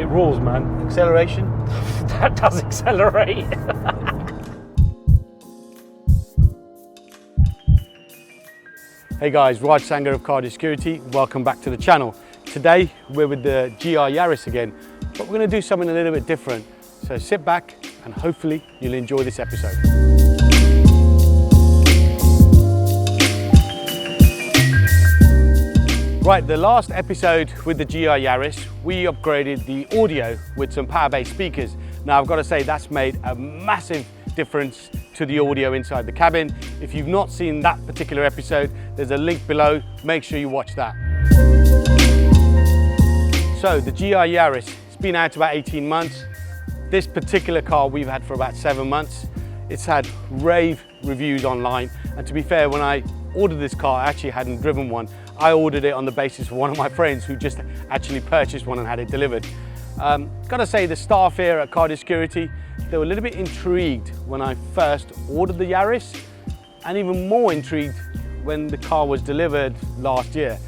It rules, man. Acceleration? That does accelerate. Hey guys, Raj Sanger of Cardio Security. Welcome back to the channel. Today we're with the GR Yaris again, but we're going to do something a little bit different. So sit back and hopefully you'll enjoy this episode. Right, the last episode with the GR Yaris, we upgraded the audio with some power-based speakers. Now I've got to say that's made a massive difference to the audio inside the cabin. If you've not seen that particular episode, there's a link below. Make sure you watch that. So the GR Yaris, it's been out about 18 months. This particular car we've had for about 7 months. It's had rave reviews online. And to be fair, when I ordered this car, I actually hadn't driven one. I ordered it on the basis of one of my friends who just actually purchased one and had it delivered. Gotta say, the staff here at Cardio Security, they were a little bit intrigued when I first ordered the Yaris, and even more intrigued when the car was delivered last year.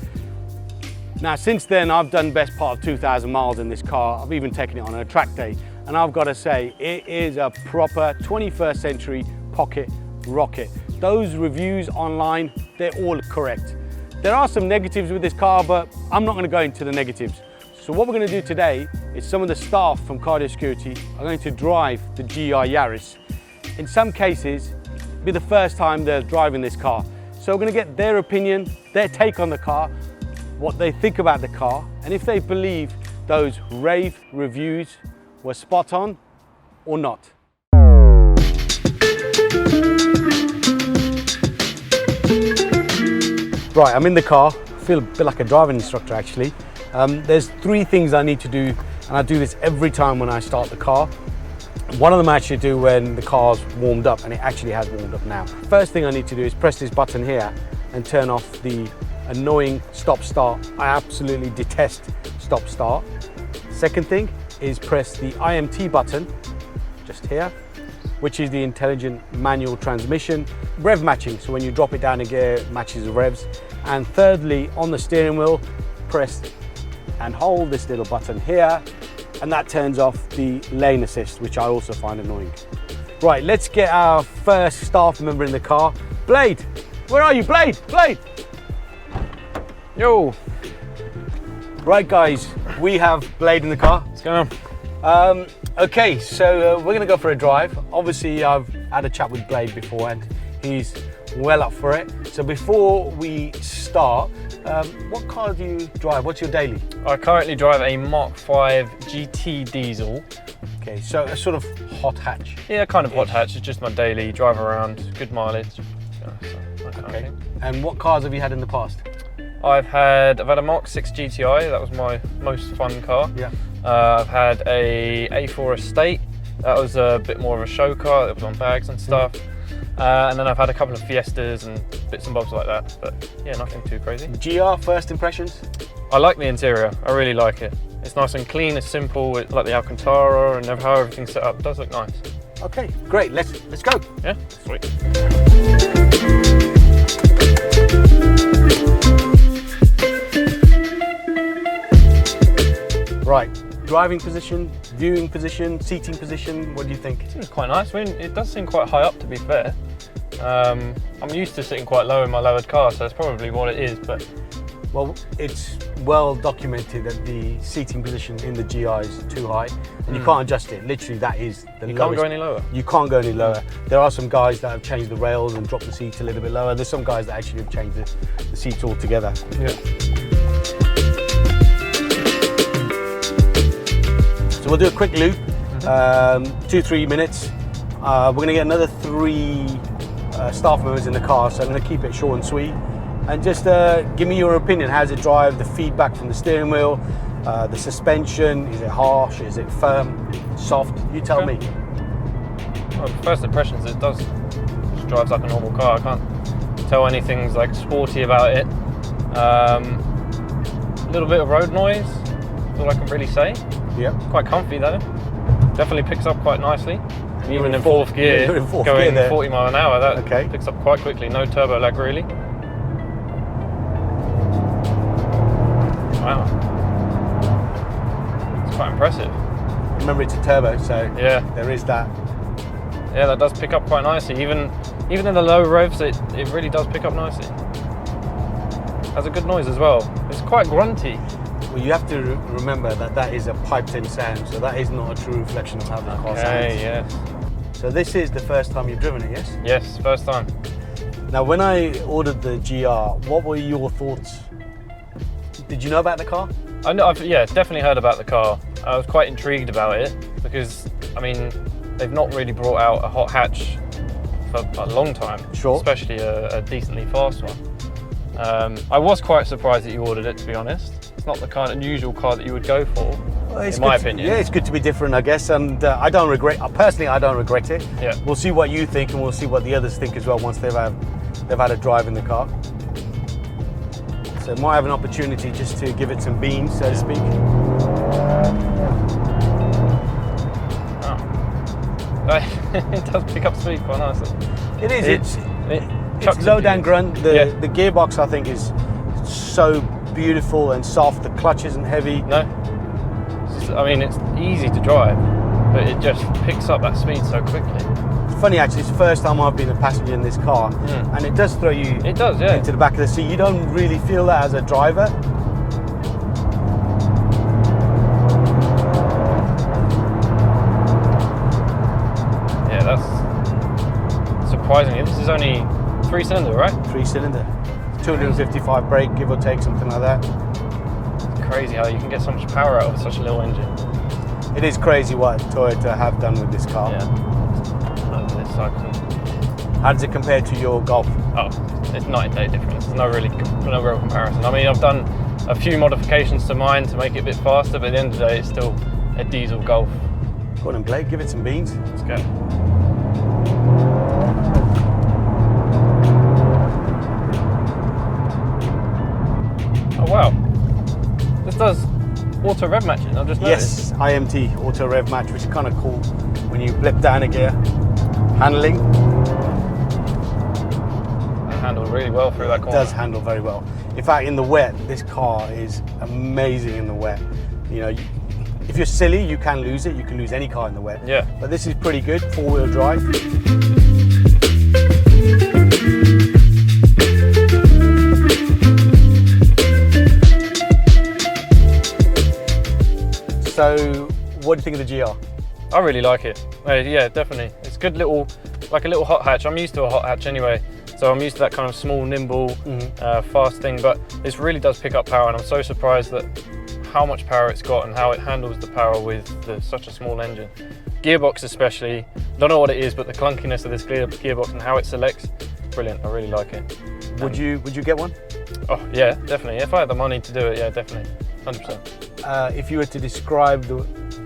Now, since then, I've done best part of 2,000 miles in this car. I've even taken it on a track day, and I've got to say, it is a proper 21st century pocket rocket. Those reviews online, they're all correct. There are some negatives with this car, but I'm not going to go into the negatives. So what we're going to do today is some of the staff from Cardio Security are going to drive the GR Yaris. In some cases, it'll be the first time they're driving this car. So we're going to get their opinion, their take on the car, what they think about the car, and if they believe those rave reviews were spot on or not. Right, I'm in the car. I feel a bit like a driving instructor actually. There's 3 things I need to do, and I do this every time when I start the car. One of them I actually do when the car's warmed up, and it actually has warmed up now. First thing I need to do is press this button here and turn off the annoying stop-start. I absolutely detest stop-start. Second thing is press the IMT button, just here, which is the intelligent manual transmission, rev matching, so when you drop it down a gear, it matches the revs. And thirdly, on the steering wheel, press and hold this little button here, and that turns off the lane assist, which I also find annoying. Right, let's get our first staff member in the car. Blade, where are you, Blade? Blade! Yo! Right guys, we have Blade in the car. What's going on? Okay, so we're gonna go for a drive. Obviously, I've had a chat with Blade before and he's well up for it. So before we start, what car do you drive? What's your daily? I currently drive a Mark 5 GT diesel. Okay, so a sort of hot hatch. Yeah, kind of hot hatch. It's just my daily drive around, good mileage. Okay. And what cars have you had in the past? I've had a Mark 6 GTI. That was my most fun car. Yeah. I've had a A4 Estate. That was a bit more of a show car. That was on bags and stuff. And then I've had a couple of Fiestas and bits and bobs like that, but yeah, nothing too crazy. GR, first impressions? I like the interior, I really like it. It's nice and clean, it's simple, it's like the Alcantara and how everything's set up. It does look nice. Okay, great, let's go. Yeah, sweet. Right, driving position, viewing position, seating position, what do you think? It seems quite nice. I mean, it does seem quite high up, to be fair. I'm used to sitting quite low in my lowered car, so that's probably what it is, but... Well, it's well documented that the seating position in the GR is too high, and you can't adjust it. Literally, that is the lowest. You can't go any lower? You can't go any lower. There are some guys that have changed the rails and dropped the seats a little bit lower. There's some guys that actually have changed the seats altogether. Yeah. So we'll do a quick loop, 2-3 minutes. We're going to get another 3 staff members in the car, so I'm going to keep it short and sweet. And just give me your opinion. How does it drive? The feedback from the steering wheel, the suspension. Is it harsh? Is it firm? Soft? You tell me. Well, first impressions, it just drives like a normal car. I can't tell anything's like sporty about it. A little bit of road noise. That's all I can really say. Yeah. Quite comfy though. Definitely picks up quite nicely. Even in fourth fourth gear, you're in fourth going gear 40 mile an hour, that okay. picks up quite quickly. No turbo lag really. Wow. quite impressive. Remember, it's a turbo, so Yeah. there is that. Yeah, that does pick up quite nicely. Even in the low revs, it really does pick up nicely. Has a good noise as well. It's quite grunty. Well, you have to remember that is a piped-in sound, so that is not a true reflection of how the car sounds. Okay, yes. So this is the first time you've driven it, yes? Yes, first time. Now, when I ordered the GR, what were your thoughts? Did you know about the car? I know, I've definitely heard about the car. I was quite intrigued about it because, I mean, they've not really brought out a hot hatch for a long time. Sure. Especially a decently fast one. I was quite surprised that you ordered it, to be honest. It's not the kind of usual car that you would go for, in my opinion. Yeah, it's good to be different, I guess, and I don't regret. Personally, I don't regret it. Yeah. We'll see what you think, and we'll see what the others think as well once they've had a drive in the car. So might have an opportunity just to give it some beans, so to speak. It does pick up speed quite nicely. It is. Chucks It's low it down to grunt. you. The gearbox, I think, is so beautiful and soft. The clutch isn't heavy. No, I mean, it's easy to drive, but it just picks up that speed so quickly. It's funny, actually, it's the first time I've been a passenger in this car, and it does throw you It does, yeah. into the back of the seat. You don't really feel that as a driver. Yeah, that's surprisingly. This is only 3-cylinder, right? 3-cylinder. 255 brake, give or take, something like that. It's crazy how you can get so much power out of such a little engine. It is crazy what Toyota have done with this car. Yeah. Over this cycle. How does it compare to your Golf? Oh, it's night and day difference. There's no real comparison. I mean, I've done a few modifications to mine to make it a bit faster, but at the end of the day, it's still a diesel Golf. Go on and Blake, give it some beans. Let's go. Oh wow, this does auto rev matching. I've just noticed. Yes, IMT, auto rev match, which is kind of cool when you blip down a gear. Handling. It handled really well through that It corner. does handle very well. In fact, in the wet, this car is amazing in the wet. You know, if you're silly, you can lose it. You can lose any car in the wet. Yeah. But this is pretty good, four-wheel drive. So, what do you think of the GR? I really like it. Yeah, definitely. It's good little, like a little hot hatch. I'm used to a hot hatch anyway, so I'm used to that kind of small, nimble, fast thing. But this really does pick up power, and I'm so surprised that how much power it's got and how it handles the power with such a small engine. Gearbox especially, don't know what it is, but the clunkiness of this gearbox and how it selects, brilliant. I really like it. Would you get one? Oh yeah, definitely. If I had the money to do it, yeah, definitely, 100%. If you were to describe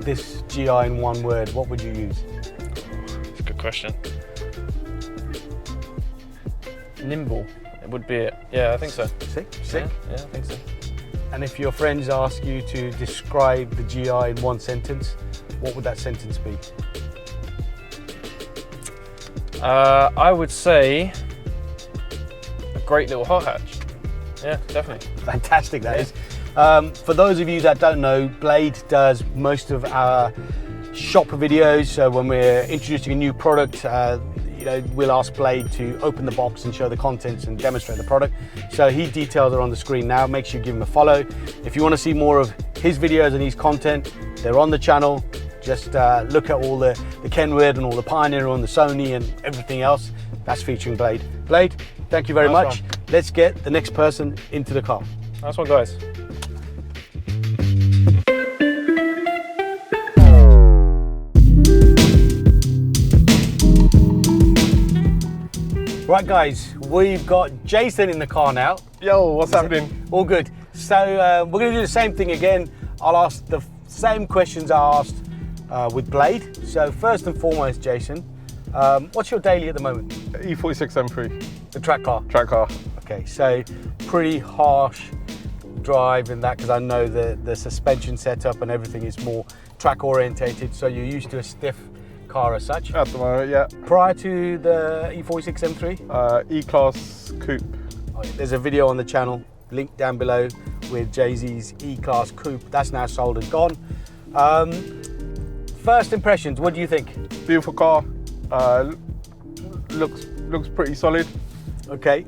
this GR in one word, what would you use? That's a good question. Nimble, it would be it. Yeah, I think so. Sick. Yeah, I think so. And if your friends ask you to describe the GR in one sentence, what would that sentence be? I would say a great little hot hatch. Yeah, definitely. Fantastic, that is. For those of you that don't know, Blade does most of our shop videos. So when we're introducing a new product, we'll ask Blade to open the box and show the contents and demonstrate the product. So his details are on the screen now. Make sure you give him a follow. If you want to see more of his videos and his content, they're on the channel. Just look at all the Kenwood and all the Pioneer and the Sony and everything else. That's featuring Blade. Blade, thank you very much. Let's get the next person into the car. Nice one, guys. Right guys, we've got Jason in the car now. Yo, what's happening? All good. So we're going to do the same thing again. I'll ask the same questions I asked with Blade. So first and foremost, Jason, what's your daily at the moment? E46 M3, The track car. track car. Okay, so pretty harsh drive in that, because I know the suspension setup and everything is more track orientated, so you're used to a stiff car as such. At the moment, yeah. Prior to the E46 M3, E-Class Coupe. there's a video on the channel, link down below, with Jay-Z's E-Class Coupe. That's now sold and gone. First impressions, what do you think? Beautiful car. Looks pretty solid. Okay,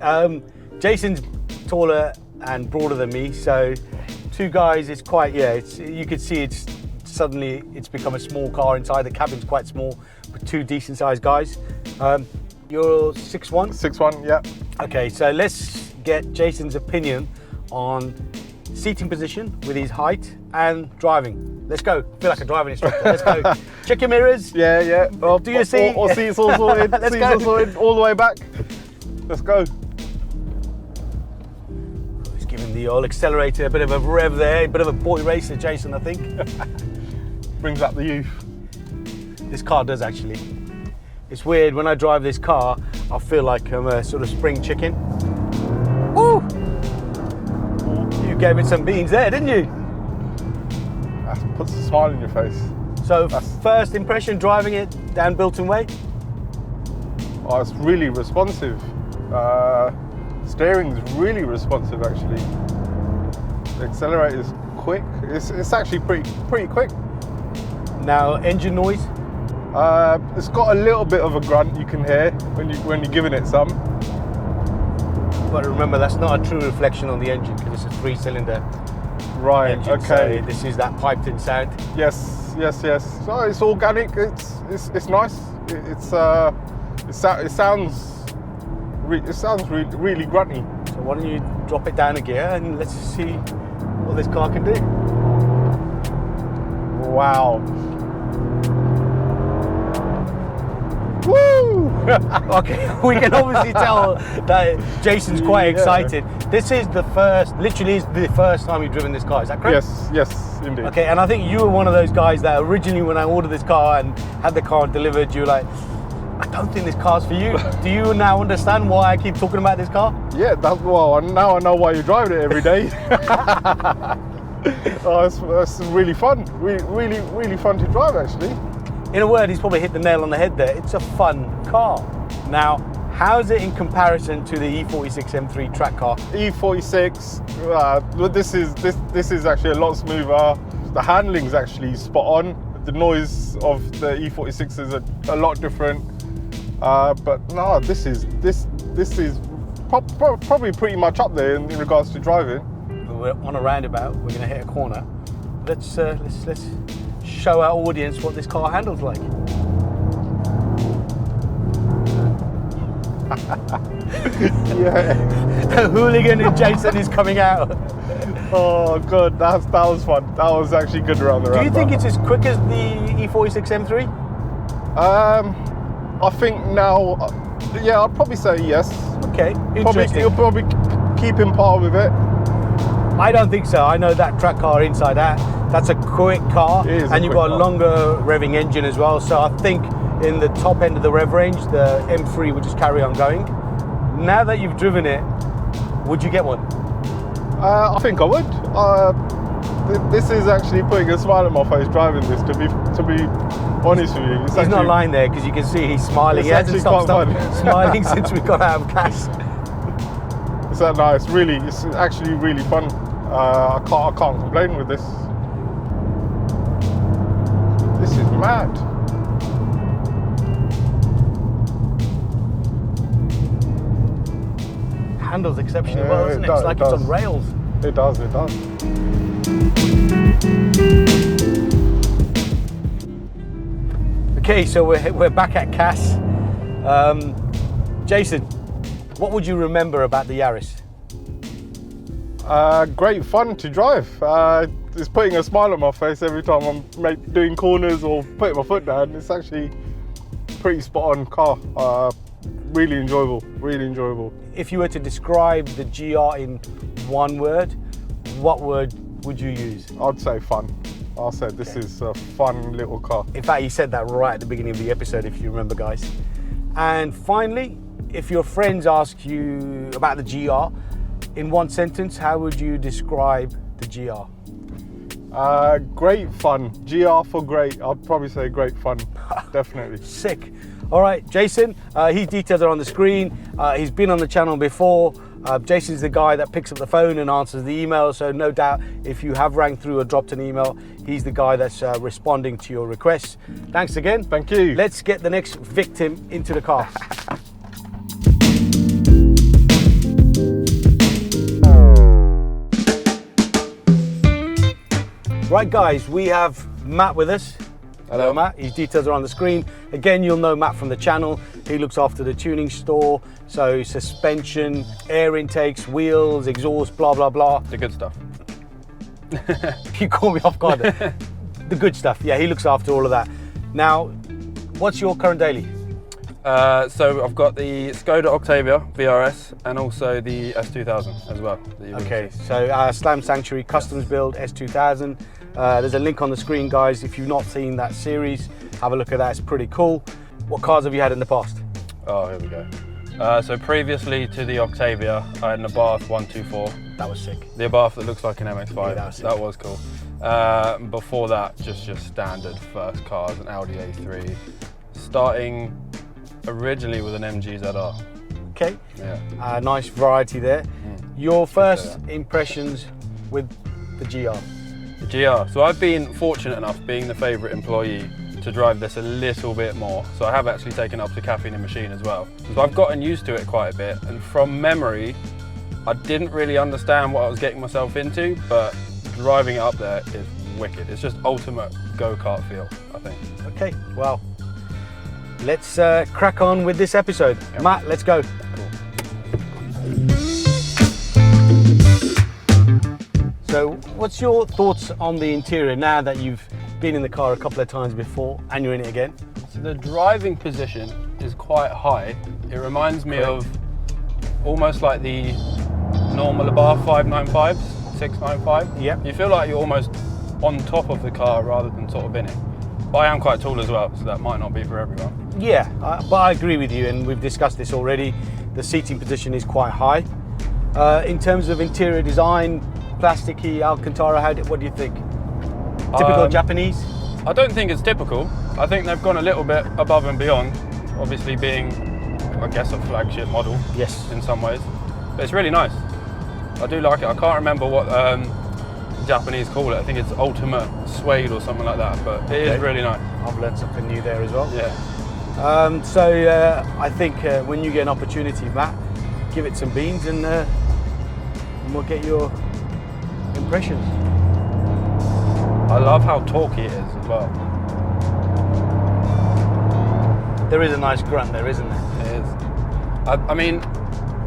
Jason's taller and broader than me, so two guys, it's quite, you could see suddenly it's become a small car inside. The cabin's quite small, but two decent sized guys. You're 6'1"? 6'1", yeah. Okay, so let's get Jason's opinion on seating position with his height and driving. Let's go. I feel like a driving instructor. Let's go. Check your mirrors. Yeah. Do you see? Or seats all sorted. Let's seats go. all sorted all the way back. Let's go. He's giving the old accelerator a bit of a rev there, a bit of a boy racer, Jason, I think. Brings out the youth. This car does actually. It's weird, when I drive this car, I feel like I'm a sort of spring chicken. Woo! You gave it some beans there, didn't you? That puts a smile on your face. So first impression driving it down Bilton Way? Oh, it's really responsive. Steering's really responsive actually. The accelerator's quick. It's actually pretty quick. Now, engine noise? It's got a little bit of a grunt you can hear when you're giving it some. But remember, that's not a true reflection on the engine because it's a 3-cylinder Right. engine. Okay. So this is that piped-in sound. Yes. So it's organic. It's nice. It sounds really grunty. So why don't you drop it down a gear and let's see what this car can do. Wow. Woo! Okay, we can obviously tell that Jason's quite Yeah. excited. This is literally is the first time you've driven this car, is that correct? Yes, indeed. Okay, and I think you were one of those guys that originally when I ordered this car and had the car delivered, you were like, I don't think this car's for you. Do you now understand why I keep talking about this car? Yeah, now I know why you're driving it every day. Oh, it's really fun. Really fun to drive actually. In a word, he's probably hit the nail on the head there. It's a fun car. Now, how's it in comparison to the E46 M3 track car? E46, this is actually a lot smoother. The handling's actually spot on. The noise of the E46 is a lot different. But no, this is probably pretty much up there in regards to driving. We're on a roundabout. We're going to hit a corner. Let's show our audience what this car handles like. Yeah. The hooligan in Jason is coming out. Oh god, that was fun. That was actually good around the Do you roundabout. think it's as quick as the E46 M3? I think now, yeah, I'd probably say yes. Okay, interesting. You'll probably keep in par with it. I don't think so. I know that track car inside out. That's a quick car, It is a and you've quick got a car. longer revving engine as well. So I think in the top end of the rev range, the M3 would just carry on going. Now that you've driven it, would you get one? I think I would. This is actually putting a smile on my face driving this. To be honest with you, He's not lying there because you can see he's smiling. It's He hasn't actually stopped quite fun. smiling since we got out of gas. It's actually really fun. I can't complain with this. This is mad. Handles exceptionally Yeah, well, doesn't it? it It's does, like it it's does. on rails. It does. Okay, so we're back at Cass. Jason, what would you remember about the Yaris? Great fun to drive. It's putting a smile on my face every time I'm doing corners or putting my foot down. It's actually pretty spot on car. Really enjoyable. If you were to describe the GR in one word, what word would you use? I'd say fun. I'll say this is a fun little car. In fact, he said that right at the beginning of the episode, if you remember, guys. And finally, if your friends ask you about the GR, in one sentence, how would you describe the GR? Great fun. GR for great. I'd probably say great fun. Definitely. Sick. All right, Jason, his details are on the screen. He's been on the channel before. Jason's the guy that picks up the phone and answers the email, so no doubt if you have rang through or dropped an email, he's the guy that's responding to your requests. Thanks again. Thank you. Let's get the next victim into the car. Right guys, we have Matt with us. Hello Matt, his details are on the screen. Again, you'll know Matt from the channel. He looks after the tuning store, so suspension, air intakes, wheels, exhaust, blah, blah, blah. The good stuff. You caught me off guard. The good stuff, yeah, he looks after all of that. Now, what's your current daily? So I've got the Skoda Octavia VRS and also the S2000 as well. Okay, so Slam Sanctuary Customs Build S2000. There's a link on the screen, guys. If you've not seen that series, have a look at that. It's pretty cool. What cars have you had in the past? Oh, here we go. So previously to the Octavia, I had an Abarth 124. That was sick. The Abarth that looks like an MX-5. Yeah, that was cool. Before that, just standard first cars, an Audi A3. Starting originally with an MG ZR. Okay. Yeah. Nice variety there. Your first impressions with the GR? The GR. So I've been fortunate enough, being the favourite employee, to drive this a little bit more. So I have actually taken up to Caffeine and Machine as well. So I've gotten used to it quite a bit, and from memory, I didn't really understand what I was getting myself into, but driving it up there is wicked. It's just ultimate go-kart feel, I think. Okay, well, let's crack on with this episode. Yep. Matt, let's go. So what's your thoughts on the interior now that you've been in the car a couple of times before and you're in it again? So the driving position is quite high. It reminds me of almost like the normal Abarth 595s, 695. Yeah. You feel like you're almost on top of the car rather than sort of in it. But I am quite tall as well, so that might not be for everyone. Yeah, but I agree with you, and we've discussed this already. The seating position is quite high. In terms of interior design, plasticky, Alcantara, what do you think? Typical Japanese? I don't think it's typical. I think they've gone a little bit above and beyond, obviously being, I guess, a flagship model. Yes. In some ways. But it's really nice. I do like it. I can't remember what Japanese call it. I think it's ultimate suede or something like that, but it is really nice. I've learned something new there as well. Yeah. So I think when you get an opportunity, Matt, give it some beans and we'll get your impressions. I love how torquey it is as well. There is a nice grunt there, isn't there? It is. I mean,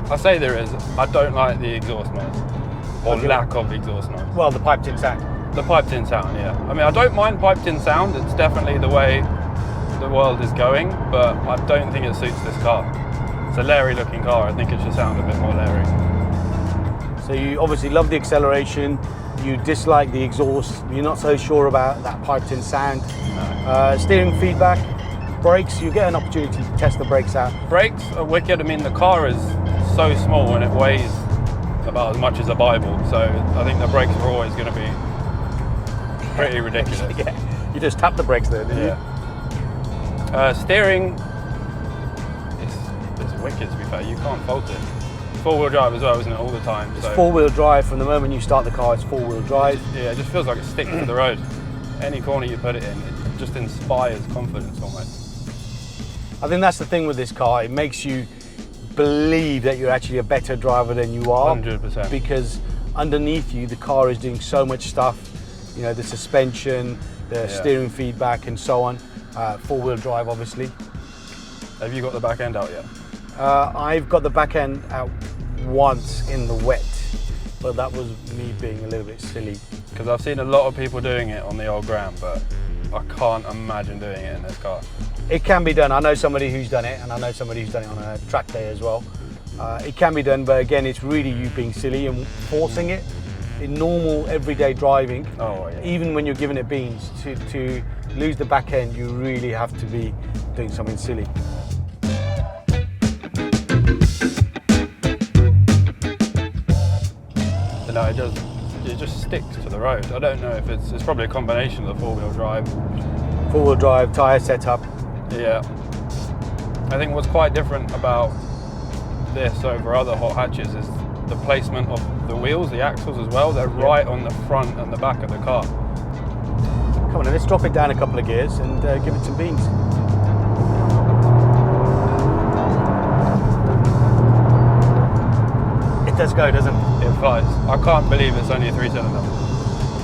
I say there is. I don't like the exhaust noise, or lack of exhaust noise. Well, the piped-in sound. The piped-in sound, yeah. I mean, I don't mind piped-in sound. It's definitely the way the world is going, but I don't think it suits this car. It's a Larry-looking car. I think it should sound a bit more Larry. So you obviously love the acceleration. You dislike the exhaust. You're not so sure about that piped-in sound. No. Steering feedback, brakes. You get an opportunity to test the brakes out. Brakes are wicked. I mean, the car is so small and it weighs about as much as a Bible. So I think the brakes are always going to be pretty ridiculous. Yeah. You just tap the brakes there, didn't you? Steering is wicked, to be fair. You can't fault it. Four-wheel drive as well, isn't it, all the time? It's four-wheel drive. From the moment you start the car, it's four-wheel drive. Yeah, it just feels like it sticks to the road. Any corner you put it in, it just inspires confidence almost. I think that's the thing with this car. It makes you believe that you're actually a better driver than you are. 100%. Because underneath you, the car is doing so much stuff. You know, the suspension, the steering feedback, and so on. Four-wheel drive, obviously. Have you got the back end out yet? I've got the back end out once in the wet, but that was me being a little bit silly. Because I've seen a lot of people doing it on the old Gram, but I can't imagine doing it in this car. It can be done. I know somebody who's done it, and I know somebody who's done it on a track day as well. It can be done, but again, it's really you being silly and forcing it. In normal, everyday driving, even when you're giving it beans, to lose the back end, you really have to be doing something silly. No, it just sticks to the road. I don't know if it's probably a combination of the four-wheel drive. Four-wheel drive, tyre setup. Yeah. I think what's quite different about this over other hot hatches is the placement of the wheels, the axles as well. They're right on the front and the back of the car. Come on, let's drop it down a couple of gears and give it some beans. It does go, doesn't it? It flies. I can't believe it's only a 3-cylinder.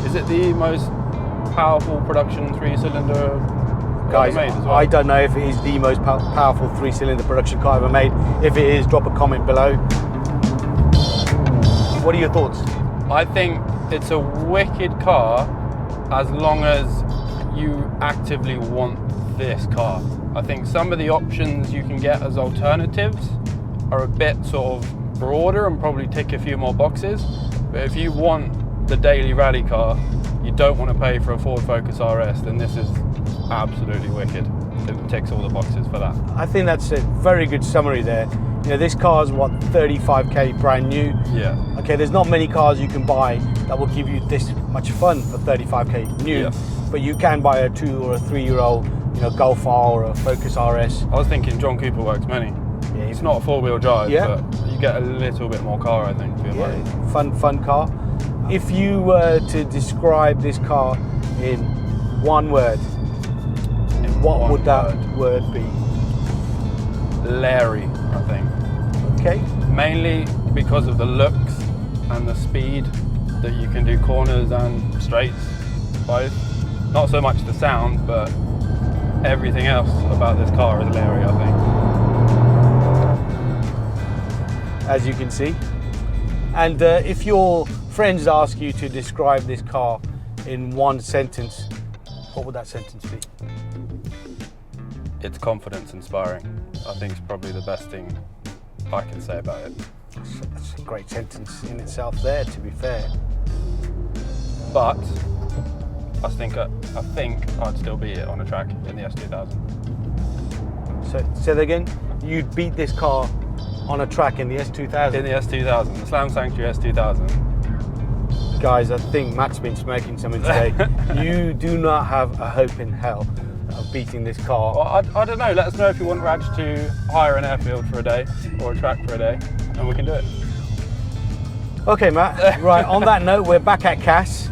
Is it the most powerful production 3-cylinder Guys, ever made as well? I don't know if it is the most powerful 3-cylinder production car ever made. If it is, drop a comment below. What are your thoughts? I think it's a wicked car as long as you actively want this car. I think some of the options you can get as alternatives are a bit sort of broader and probably tick a few more boxes. But if you want the daily rally car, you don't want to pay for a Ford Focus RS, then this is absolutely wicked. It ticks all the boxes for that. I think that's a very good summary there. You know, this car is what, 35k brand new. Yeah. Okay, there's not many cars you can buy that will give you this much fun for 35k new. Yeah. But you can buy a 2 or a 3-year-old, you know, Golf R or a Focus RS. I was thinking John Cooper Works Mini. Yeah, It's not a 4-wheel drive, Yeah. but you get a little bit more car, I think, for your money. Fun car. If you were to describe this car in one word, what one would that word be? Leery, I think. Okay. Mainly because of the looks and the speed that you can do corners and straights, both. Not so much the sound, but everything else about this car is leery, I think. As you can see. And if your friends ask you to describe this car in one sentence, what would that sentence be? It's confidence inspiring. I think it's probably the best thing I can say about it. That's a great sentence in itself there, to be fair. But I think I'd still beat it on a track in the S2000. So, say that again, you'd beat this car on a track in the S2000? In the S2000, the Slam Sanctuary S2000. Guys, I think Matt's been smoking something today. You do not have a hope in hell of beating this car. Well, I don't know, let us know if you want Raj to hire an airfield for a day or a track for a day, and we can do it. Okay, Matt. Right, on that note, we're back at Cass.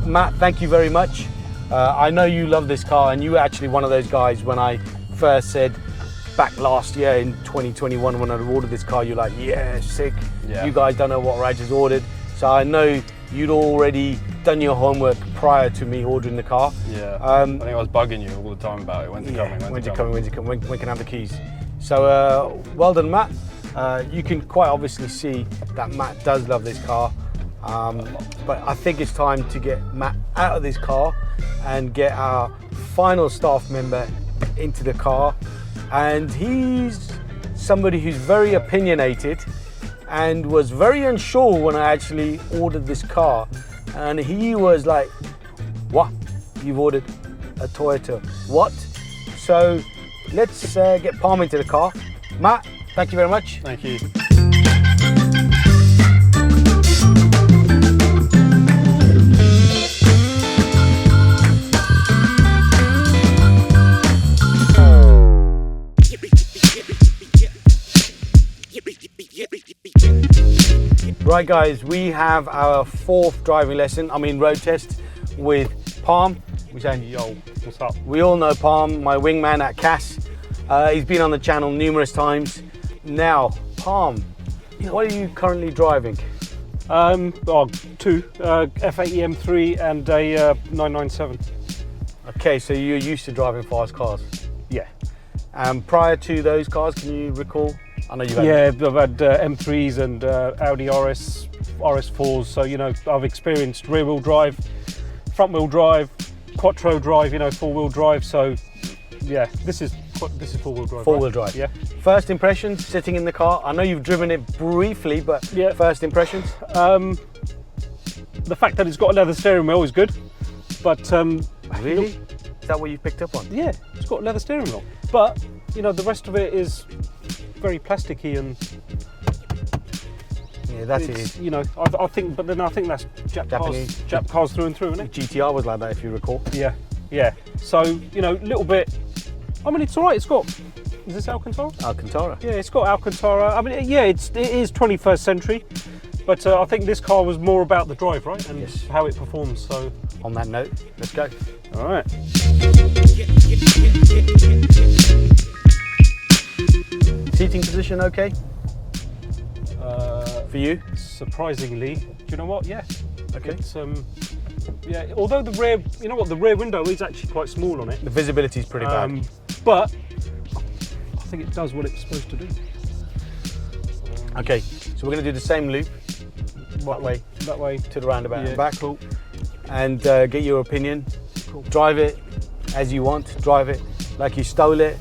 Matt, thank you very much. I know you love this car, and you were actually one of those guys when I first said back last year in 2021 when I ordered this car, you're like, yeah, sick. Yeah. You guys don't know what Raj has ordered. So I know you'd already done your homework prior to me ordering the car. Yeah, I think I was bugging you all the time about it. When's it coming? When can I have the keys? So well done, Matt. You can quite obviously see that Matt does love this car. But I think it's time to get Matt out of this car and get our final staff member into the car. And he's somebody who's very opinionated and was very unsure when I actually ordered this car. And he was like, what? You've ordered a Toyota? What? So let's get Palm into the car. Matt, thank you very much. Thank you. Right guys, we have our fourth driving lesson, road test with Palm. We're saying, yo, what's up? We all know Palm, my wingman at Cass. He's been on the channel numerous times. Now, Palm, what are you currently driving? Two, F80 M3 and a 997. Okay, so you're used to driving fast cars. Yeah. Prior to those cars, can you recall? I know you've had I've had M3s and Audi RS4s, so I've experienced rear wheel drive, front wheel drive, quattro drive, 4-wheel drive, so yeah, this is 4-wheel drive. 4-wheel right? drive. Yeah. First impressions sitting in the car? I know you've driven it briefly, but yeah. First impressions? The fact that it's got a leather steering wheel is good, but Really? Is that what you picked up on? yeah, it's got a leather steering wheel, but the rest of it is very plasticky and Yeah, that it's, is. I think that's Japanese. Jap cars through and through, isn't it? GTR was like that, if you recall. Yeah. So little bit. It's all right. It's got Is this Alcantara? Alcantara. Yeah, it's got Alcantara. I mean, yeah, it is 21st century, but I think this car was more about the drive, right? And Yes. how it performs. So, On that note, let's go. all right. Seating position okay for you? Surprisingly, do you know what? Yeah. Okay. It's yeah. Although the rear, you know what, the rear window is actually quite small on it. The visibility is pretty bad. But I think it does what it's supposed to do. Okay, so we're going to do the same loop that way That way. to the roundabout Yeah, and back, cool. and get your opinion. Cool. Drive it as you want. Drive it like you stole it.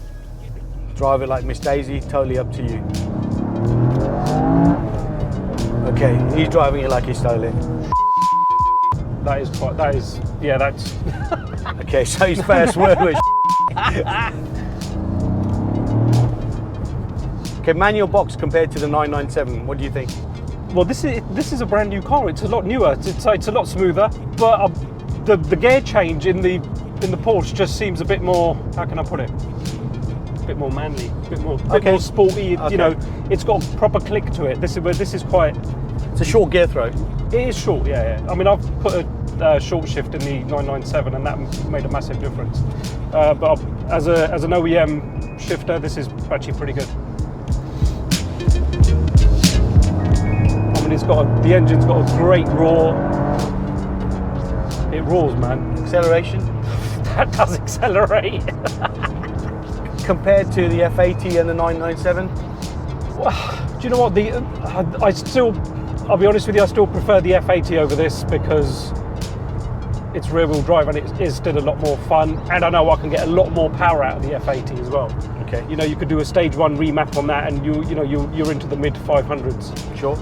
Drive it like Miss Daisy. Totally up to you. Okay, he's driving it like he stole it. That is quite. That is. Yeah, that's. Okay, so his first word was. Okay, manual box compared to the 997. What do you think? Well, this is a brand new car. It's a lot newer. It's a lot smoother. But the gear change in the Porsche just seems a bit more. How can I put it? A bit more manly. A bit more Okay. sporty. Okay. You know, it's got a proper click to it. This is quite. It's a short gear throw. It is short. Yeah. I mean, I've put a short shift in the 997, and that made a massive difference. But as an OEM shifter, this is actually pretty good. I mean, the engine's got a great roar. It roars, man. Acceleration That does accelerate. compared to the F80 and the 997. Do you know what? I'll be honest with you, I still prefer the F80 over this because it's rear-wheel drive and it is still a lot more fun. And I know I can get a lot more power out of the F80 as well. Okay. You know, you could do a stage 1 remap on that, and you're into the mid 500s. Sure.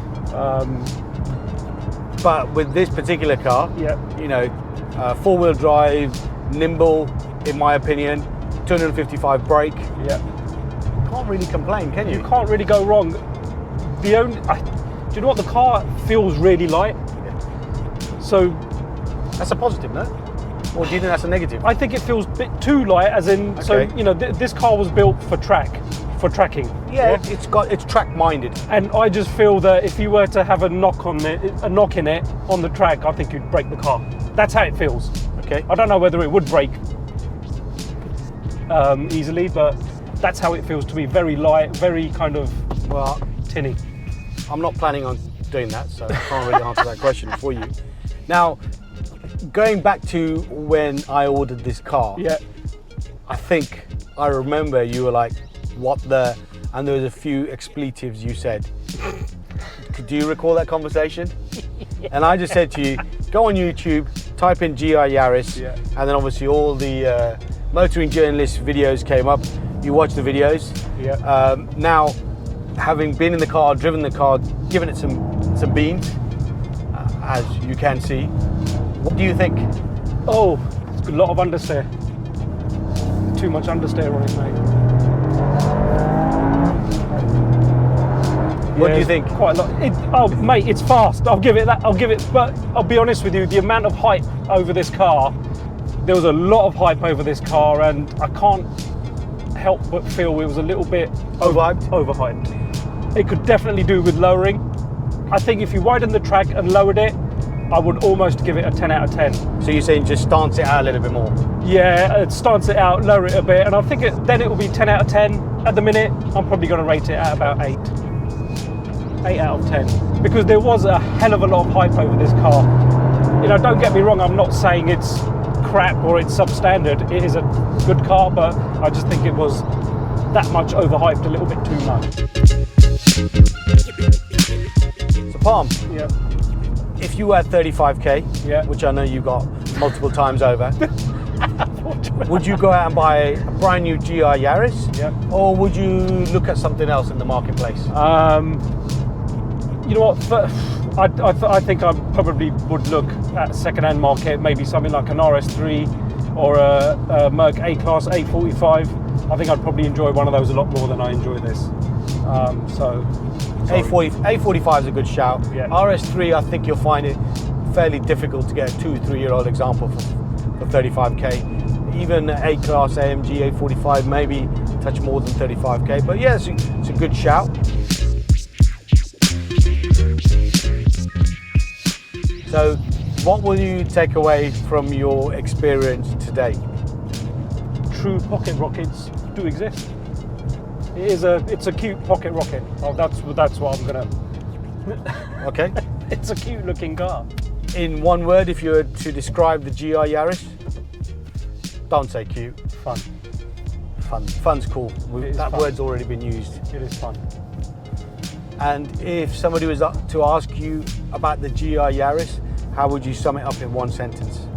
But with this particular car, Yeah. you know, four-wheel drive, nimble, in my opinion, 255 brake. Yeah. Can't really complain, can you? You can't really go wrong. Do you know what? The car feels really light. So That's a positive, no? Or do you think that's a negative? I think it feels a bit too light, as in. So Okay. you know, this car was built for tracking. Yeah, it's track-minded. And I just feel that if you were to have a knock in it on the track, I think you'd break the car. That's how it feels. Okay. I don't know whether it would break easily, but that's how it feels to me. Very light, very kind of Well, tinny. I'm not planning on doing that, so I can't really answer that question for you. Now, going back to when I ordered this car, Yeah. I think I remember you were like, what the, and there was a few expletives you said. Do you recall that conversation? Yeah. And I just said to you, go on YouTube, type in GR Yaris, Yeah. and then obviously all the motoring journalist videos came up. You watch the videos. Yeah. Now, having been in the car, driven the car, given it some beans, as you can see, what do you think? Oh, it's a lot of understeer. Too much understeer on it, mate. What do you it's think? Quite a lot. Mate, it's fast. I'll give it that. But I'll be honest with you, the amount of hype over this car, there was a lot of hype over this car, and I can't help but feel it was a little bit overhyped. It could definitely do with lowering. I think if you widened the track and lowered it, I would almost give it a 10 out of 10. So you're saying just stance it out a little bit more? Yeah, stance it out, lower it a bit, and I think then it will be 10 out of 10. At the minute, I'm probably going to rate it at about 8. 8 out of 10. Because there was a hell of a lot of hype over this car. You know, don't get me wrong, I'm not saying it's crap or it's substandard. It is a good car, but I just think it was that much overhyped, a little bit too much. So Palm, Yeah. if you had 35k, Yeah. which I know you got multiple times over, would you go out and buy a brand new GR Yaris? Yeah. Or would you look at something else in the marketplace? You know what? I think I probably would look at second-hand market, maybe something like an RS3 or a Merc A-Class A45. I think I'd probably enjoy one of those a lot more than I enjoy this. A45 is a good shout. Yeah. RS3, I think you'll find it fairly difficult to get a 2-3-year-old example for 35k. Even A-Class AMG A45 maybe touch more than 35k, but yeah, it's a good shout. So what will you take away from your experience today? True pocket rockets do exist. It's a cute pocket rocket. Oh, that's what I'm gonna. Okay. It's a cute looking car. In one word, if you were to describe the GR Yaris, don't say cute. Fun. Fun. Fun's cool. That fun. word's already been used. It is fun. And if somebody was to ask you about the GR Yaris, how would you sum it up in one sentence?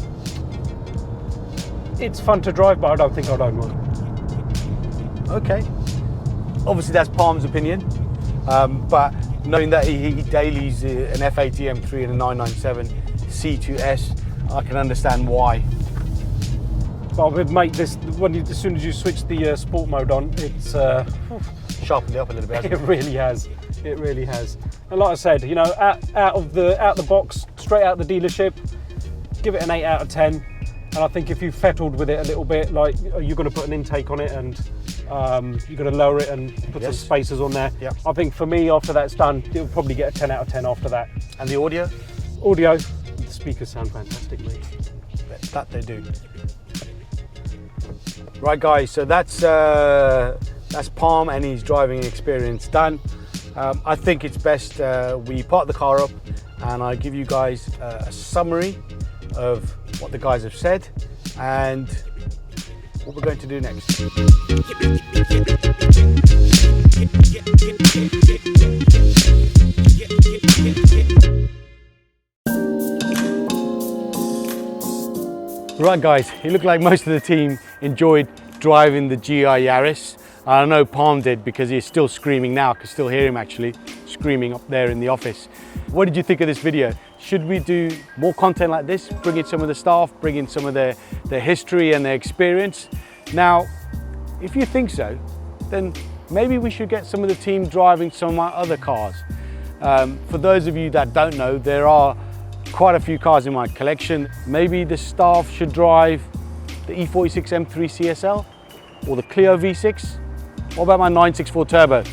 It's fun to drive, but I don't think I'd own one. Okay. Obviously that's Palm's opinion, but knowing that he dailies an F80 M3 and a 997 C2S, I can understand why. But with mate, as soon as you switch the sport mode on, it's Sharpened it up a little bit, hasn't it really has. It really has. And like I said, you know, out the box, straight out the dealership, give it an 8 out of 10. And I think if you've fettled with it a little bit, like you're going to put an intake on it and you're going to lower it and put some spacers on there. Yep. I think for me, after that's done, it'll probably get a 10 out of 10 after that. And the audio? Audio, the speakers sound fantastic, mate. That they do. Right guys, so that's Palm and his driving experience done. I think it's best we park the car up and I give you guys a summary of what the guys have said and what we're going to do next. Right guys, it looked like most of the team enjoyed driving the GR Yaris. I know Palm did because he's still screaming now. I can still hear him actually screaming up there in the office. What did you think of this video? Should we do more content like this? Bring in some of the staff, bring in some of their history and their experience? Now, if you think so, then maybe we should get some of the team driving some of my other cars. For those of you that don't know, there are quite a few cars in my collection. Maybe the staff should drive the E46 M3 CSL or the Clio V6. What about my 964 Turbo?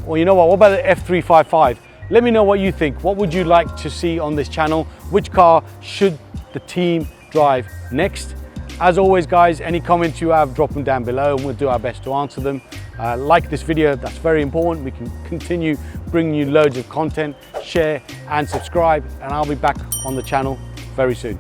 Or you know what about the F355? Let me know what you think. What would you like to see on this channel? Which car should the team drive next? As always guys, any comments you have, drop them down below and we'll do our best to answer them. Like this video, that's very important. We can continue bringing you loads of content. Share and subscribe, and I'll be back on the channel very soon.